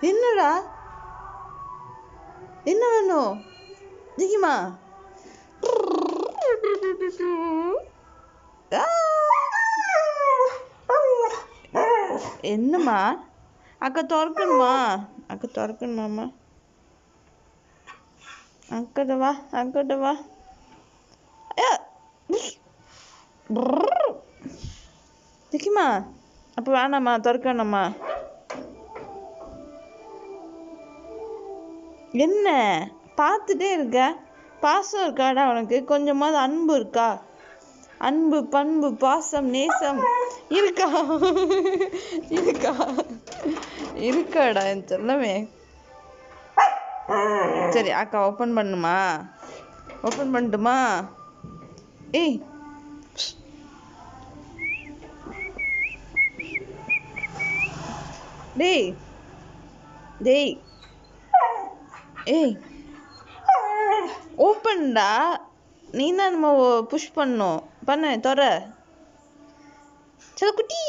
என்னடா என்ன வேணும் திகிமா? என்னம்மா அக்கா திறக்கணுமா? அக்கா திறக்கணுமாம்மா? அங்கிட்ட வா அங்கிட்ட வா. திகிமா அப்போ வேணாம்மா திறக்கணும்மா? என்ன பார்த்துட்டே இருக்க? பாசம் இருக்காடா உனக்கு? கொஞ்சமாவது அன்பு இருக்கா? அன்பு பண்பு பாசம் நேசம் இருக்கா? இருக்கா இருக்காடா என் செல்லமே. சரி அக்கா ஓப்பன் பண்ணுமா? ஓப்பன் பண்ணட்டுமா? ஏய் டேய் டேய் ஏய் ஓப்பன்டா. நீ தான் நம்ம புஷ் பண்ணணும். பண்ண தொற செல்ல குட்டி.